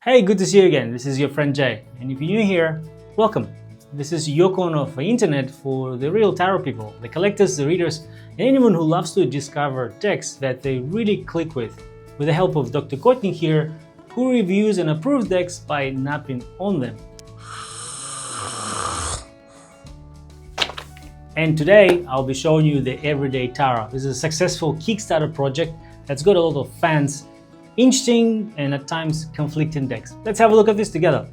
Hey, good to see you again. This is your friend Jay. And if you're new here, welcome. This is your corner of the internet for the real tarot people, the collectors, the readers, and anyone who loves to discover decks that they really click with the help of Dr. Courtney here, who reviews and approves decks by napping on them. And today, I'll be showing you the Everyday Tarot. This is a successful Kickstarter project that's got a lot of fans, interesting and at times conflicting decks. Let's have a look at this together.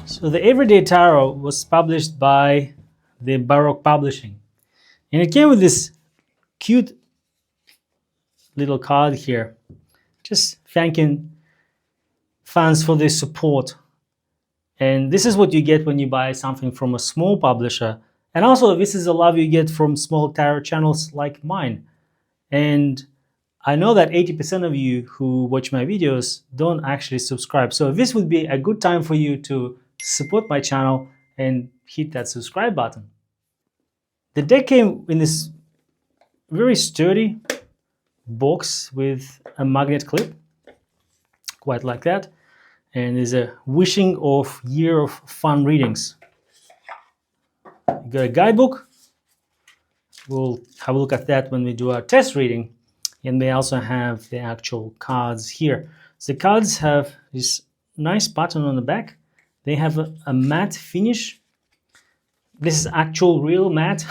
So the Everyday Tarot was published by the Baroque Publishing, and it came with this cute little card here, just thanking fans for their support. And this is what you get when you buy something from a small publisher, and also this is a love you get from small tarot channels like mine. And I know that 80% of you who watch my videos don't actually subscribe. So this would be a good time for you to support my channel and hit that subscribe button. The deck came in this very sturdy box with a magnet clip, quite like that. And there's a wishing of year of fun readings. You got a guidebook. We'll have a look at that when we do our test reading. And they also have the actual cards here. So the cards have this nice pattern on the back. They have a matte finish. This is actual real matte.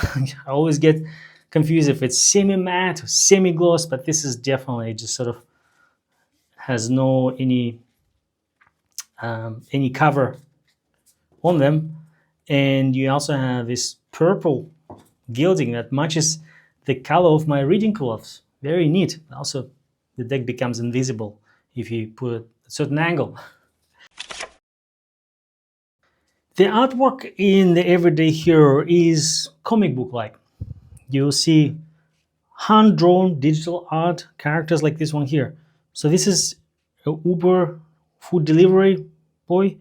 I always get confused if it's semi-matte or semi-gloss, but this is definitely just sort of has no any cover on them. And you also have this purple gilding that matches the color of my reading cloths. Very neat. Also, the deck becomes invisible if you put it at a certain angle. The artwork in the Everyday Hero is comic book-like. You'll see hand-drawn digital art characters like this one here. So this is an Uber food delivery boy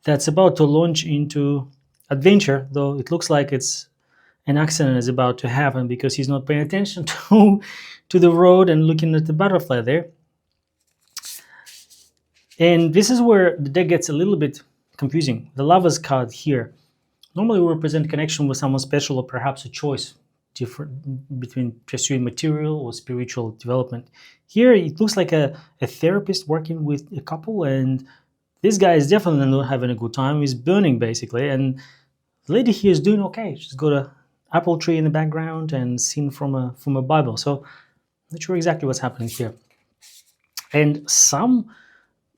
that's about to launch into adventure, though it looks like it's an accident is about to happen because he's not paying attention to the road and looking at the butterfly there. And this is where the deck gets a little bit confusing. The Lovers card here normally will represent connection with someone special or perhaps a choice different between pursuing material or spiritual development. Here it looks like a therapist working with a couple, and this guy is definitely not having a good time. He's burning basically, and the lady here is doing okay. She's got a apple tree in the background and scene from a Bible. So not sure exactly what's happening here. And some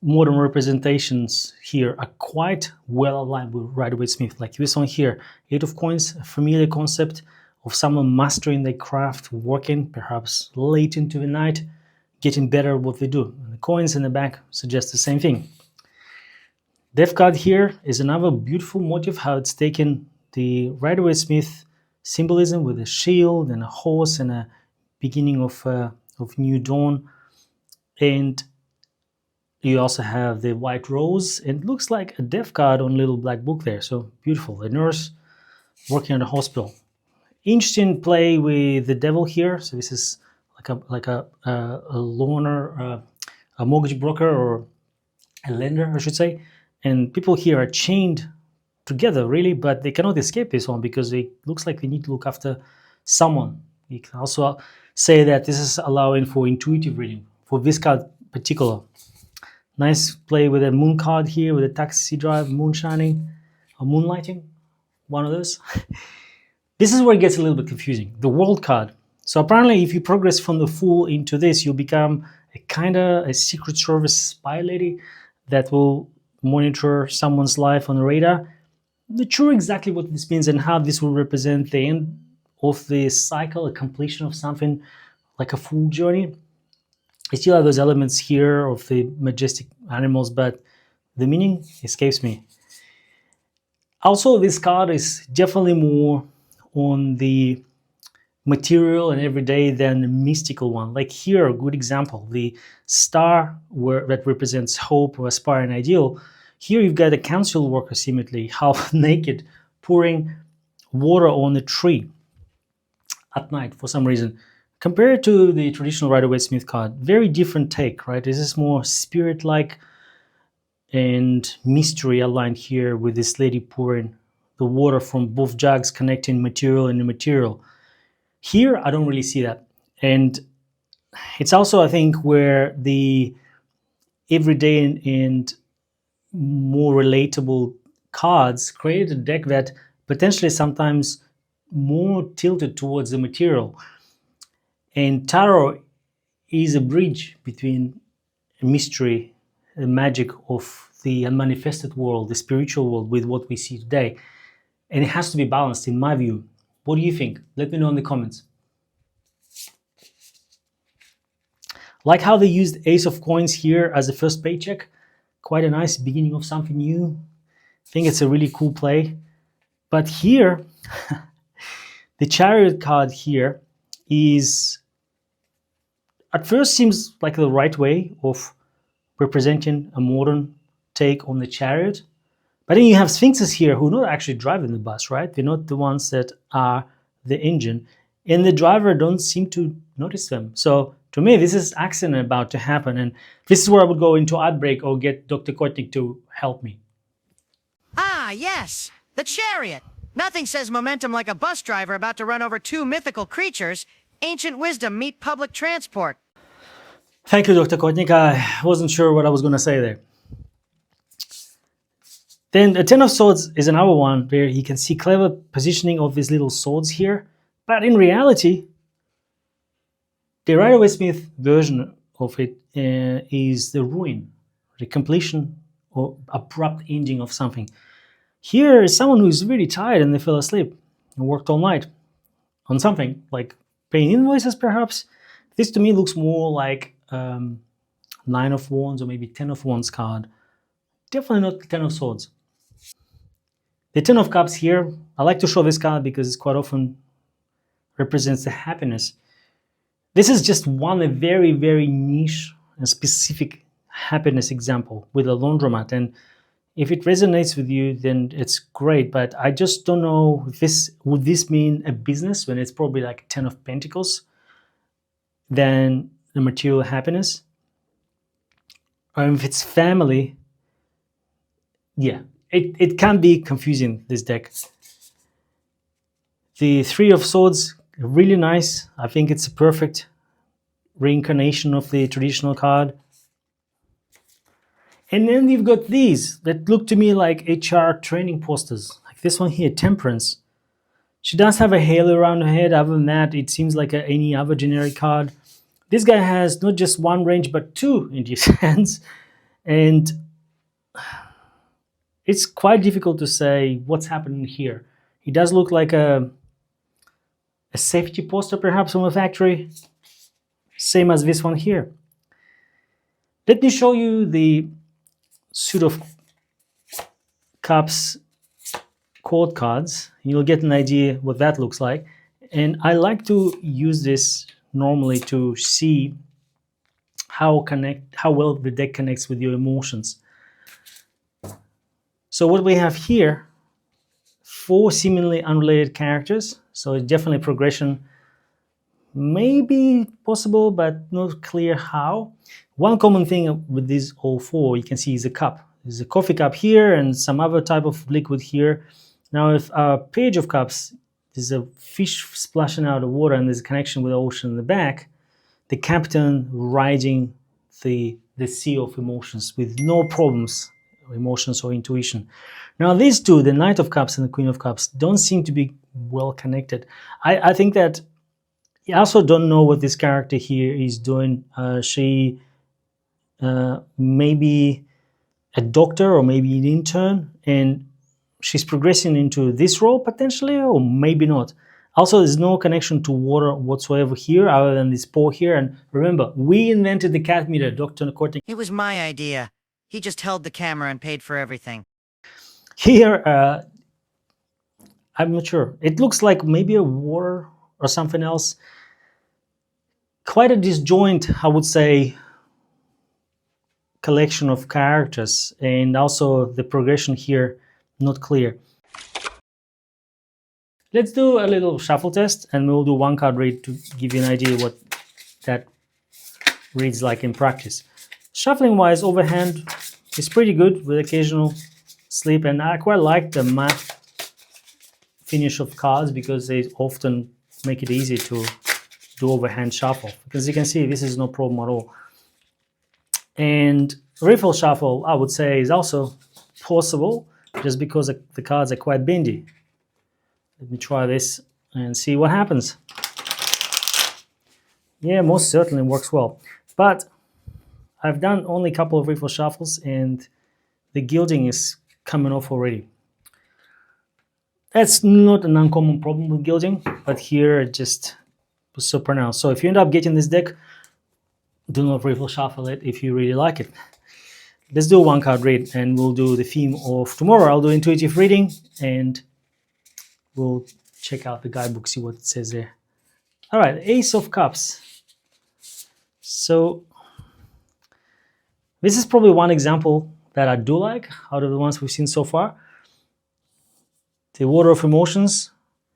modern representations here are quite well aligned with Rider-Waite-Smith, like this one here. 8 of Coins, a familiar concept of someone mastering their craft, working perhaps late into the night, getting better at what they do. And the coins in the back suggest the same thing. Death card here is another beautiful motif, how it's taken the Rider-Waite-Smith symbolism with a shield and a horse and a beginning of new dawn. And you also have the white rose, and it looks like a death card on a little black book there. So beautiful. A nurse working at a hospital. Interesting play with the devil here. So this is like a loaner, a mortgage broker, or a lender, I should say. And people here are chained together, really, but they cannot escape this one because it looks like they need to look after someone. You can also say that this is allowing for intuitive reading for this card in particular. Nice play with a moon card here with a taxi drive, moon shining, or moonlighting, one of those. This is where it gets a little bit confusing. The world card. So apparently if you progress from the Fool into this, you'll become a Secret Service spy lady that will monitor someone's life on the radar. Not sure exactly what this means and how this will represent the end of the cycle, a completion of something like a full journey. I still have those elements here of the majestic animals, but the meaning escapes me. Also, this card is definitely more on the material and everyday than the mystical one. Like here, a good example, the star that represents hope or aspiring ideal. Here you've got a council worker seemingly half naked pouring water on a tree at night for some reason. Compared to the traditional Rider-Waite-Smith card, very different take, right? This is more spirit-like and mystery aligned here with this lady pouring the water from both jugs, connecting material and immaterial. Here, I don't really see that. And it's also, I think, where the everyday and more relatable cards created a deck that potentially sometimes more tilted towards the material. And tarot is a bridge between mystery, the magic of the unmanifested world, the spiritual world, with what we see today. And it has to be balanced, in my view. What do you think? Let me know in the comments. Like how they used Ace of Coins here as the first paycheck. Quite a nice beginning of something new. I think it's a really cool play. But here, the Chariot card here is, at first seems like the right way of representing a modern take on the Chariot. But then you have sphinxes here who are not actually driving the bus, right? They're not the ones that are the engine. And the driver don't seem to notice them. So to me, this is accident about to happen. And this is where I would go into ad break or get Dr. Kotnik to help me. Ah, yes, the Chariot. Nothing says momentum like a bus driver about to run over two mythical creatures. Ancient wisdom meet public transport. Thank you, Dr. Kotnik. I wasn't sure what I was going to say there. Then the Ten of Swords is another one where you can see clever positioning of these little swords here. But in reality, the Rider-Waite-Smith version of it is the ruin, the completion or abrupt ending of something. Here is someone who's really tired and they fell asleep and worked all night on something, like paying invoices perhaps. This to me looks more like Nine of Wands or maybe Ten of Wands card. Definitely not the Ten of Swords. The Ten of Cups here, I like to show this card because it quite often represents the happiness. This is just one, a very, very niche and specific happiness example with a laundromat. And if it resonates with you, then it's great. But I just don't know if would this mean a business when it's probably like 10 of Pentacles than the material happiness. Or if it's family, yeah, it can be confusing, this deck. The Three of Swords, really nice. I think it's a perfect reincarnation of the traditional card. And then you've got these that look to me like HR training posters. Like this one here, Temperance. She does have a halo around her head. Other than that, it seems like any other generic card. This guy has not just one range, but two in his hands. And it's quite difficult to say what's happening here. He does look like a safety poster, perhaps, from a factory. Same as this one here. Let me show you the Suit of Cups chord cards. You'll get an idea what that looks like. And I like to use this normally to see how well the deck connects with your emotions. So what we have here, 4 seemingly unrelated characters. So it's definitely progression. Maybe possible, but not clear how. One common thing with these all 4 you can see is a cup. There's a coffee cup here and some other type of liquid here. Now, if a Page of Cups, there's a fish splashing out of water and there's a connection with the ocean in the back. The captain riding the sea of emotions with no problems, emotions or intuition. Now, these two, the Knight of Cups and the Queen of Cups, don't seem to be well connected. I think that I also don't know what this character here is doing. She maybe a doctor or maybe an intern, and she's progressing into this role potentially, or maybe not. Also, there's no connection to water whatsoever here other than this pour here. And remember, we invented the cat meter, Dr. Kotnik. It was my idea. He just held the camera and paid for everything. Here, I'm not sure. It looks like maybe a water or something else. Quite a disjoint, I would say, collection of characters, and also the progression here not clear. Let's do a little shuffle test, and we'll do one card read to give you an idea what that reads like in practice. Shuffling wise, overhand is pretty good with occasional slip, and I quite like the matte finish of cards because they often make it easy to do overhand shuffle. Because you can see this is no problem at all. And riffle shuffle, I would say, is also possible just because the cards are quite bendy. Let me try this and see what happens. Yeah, most certainly works well. But I've done only a couple of riffle shuffles and the gilding is coming off already. That's not an uncommon problem with gilding, but here it just was so pronounced. So if you end up getting this deck, do not riffle shuffle it if you really like it. Let's do a one card read and we'll do the theme of tomorrow. I'll do intuitive reading and we'll check out the guidebook, see what it says there. All right, Ace of Cups. So this is probably one example that I do like out of the ones we've seen so far. The water of emotions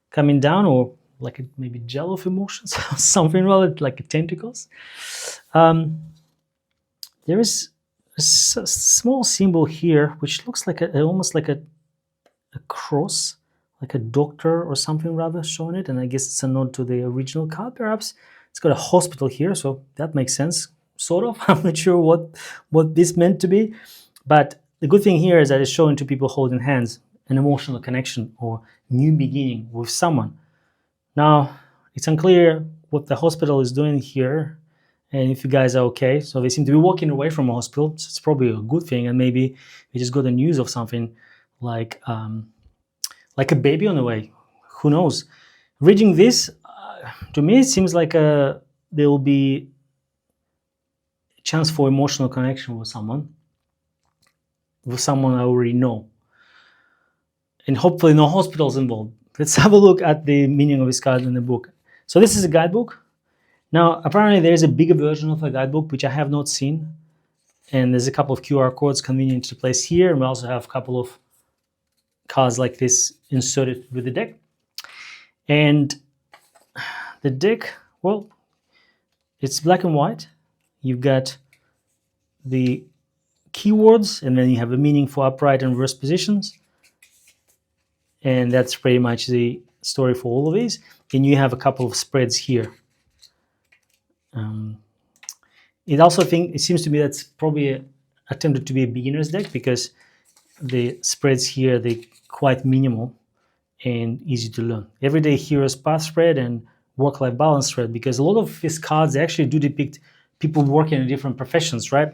coming down, or like a maybe gel of emotions, something like tentacles. There is a small symbol here which looks like almost like a cross, like a doctor or something rather showing it, and I guess it's a nod to the original card perhaps. It's got a hospital here, so that makes sense, sort of. I'm not sure what this meant to be, but the good thing here is that it's showing two people holding hands, an emotional connection or new beginning with someone. Now, it's unclear what the hospital is doing here and if you guys are okay. So they seem to be walking away from a hospital, so it's probably a good thing, and maybe they just got the news of something like a baby on the way. Who knows? Reading this, to me, it seems like there will be a chance for emotional connection with someone I already know. And hopefully no hospitals involved. Let's have a look at the meaning of this card in the book. So this is a guidebook. Now, apparently there is a bigger version of a guidebook, which I have not seen. And there's a couple of QR codes convenient to place here. And we also have a couple of cards like this inserted with the deck. And the deck, well, it's black and white. You've got the keywords, and then you have a meaning for upright and reverse positions. And that's pretty much the story for all of these. And you have a couple of spreads here. It seems to me that's probably attempted to be a beginner's deck because the spreads here, they're quite minimal and easy to learn. Everyday Heroes Path spread and work-life balance spread, because a lot of these cards actually do depict people working in different professions, right?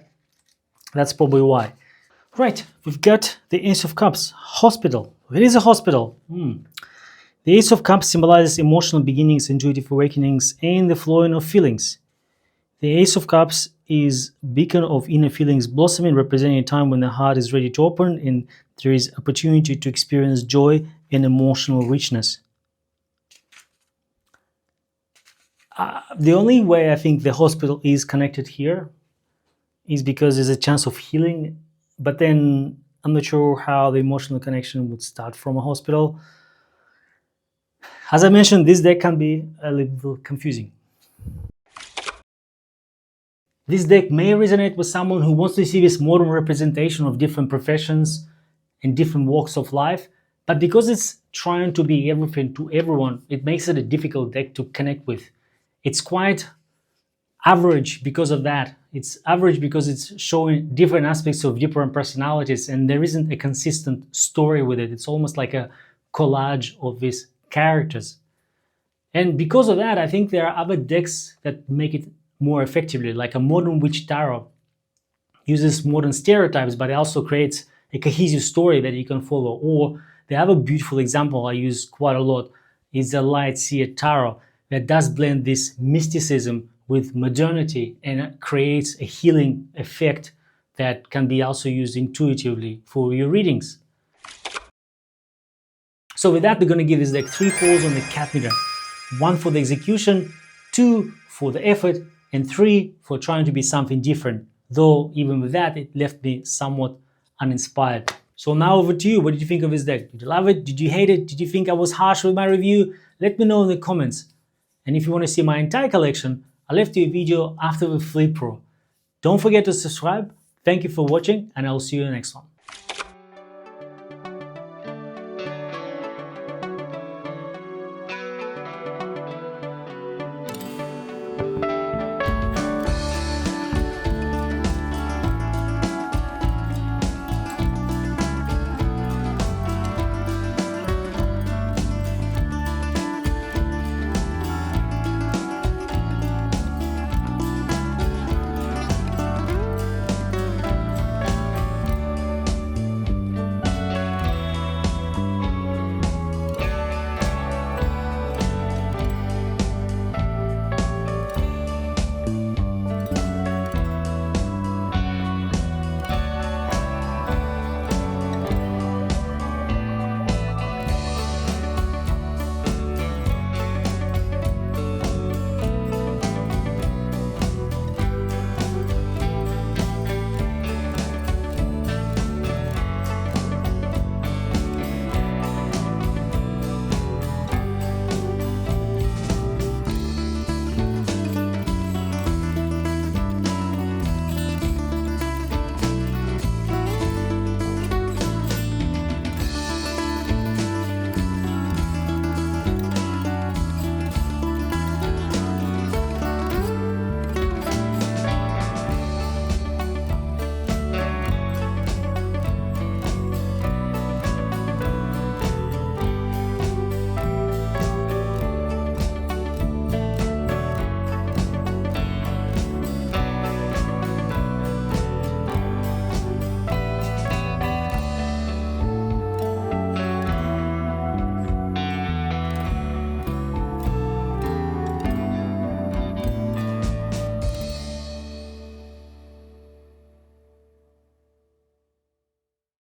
That's probably why. Right, we've got the Ace of Cups, hospital. It is a hospital. The Ace of Cups symbolizes emotional beginnings, intuitive awakenings, and the flowing of feelings. The Ace of Cups is beacon of inner feelings blossoming, representing a time when the heart is ready to open and there is opportunity to experience joy and emotional richness. The only way I think the hospital is connected here is because there's a chance of healing, but then I'm not sure how the emotional connection would start from a hospital. As I mentioned, this deck can be a little confusing. This deck may resonate with someone who wants to see this modern representation of different professions and different walks of life, but because it's trying to be everything to everyone, it makes it a difficult deck to connect with. It's quite average because of that. It's average because it's showing different aspects of different personalities and there isn't a consistent story with it. It's almost like a collage of these characters. And because of that, I think there are other decks that make it more effectively, like a modern witch tarot uses modern stereotypes, but it also creates a cohesive story that you can follow. Or the other beautiful example I use quite a lot is the Light Seer Tarot that does blend this mysticism with modernity and creates a healing effect that can be also used intuitively for your readings. So with that, we're going to give this deck 3 calls on the cat meter. 1 for the execution, 2 for the effort, and 3 for trying to be something different. Though even with that, it left me somewhat uninspired. So now over to you. What did you think of this deck? Did you love it? Did you hate it? Did you think I was harsh with my review? Let me know in the comments. And if you want to see my entire collection, I left you a video after the Flip Pro. Don't forget to subscribe. Thank you for watching, and I'll see you in the next one.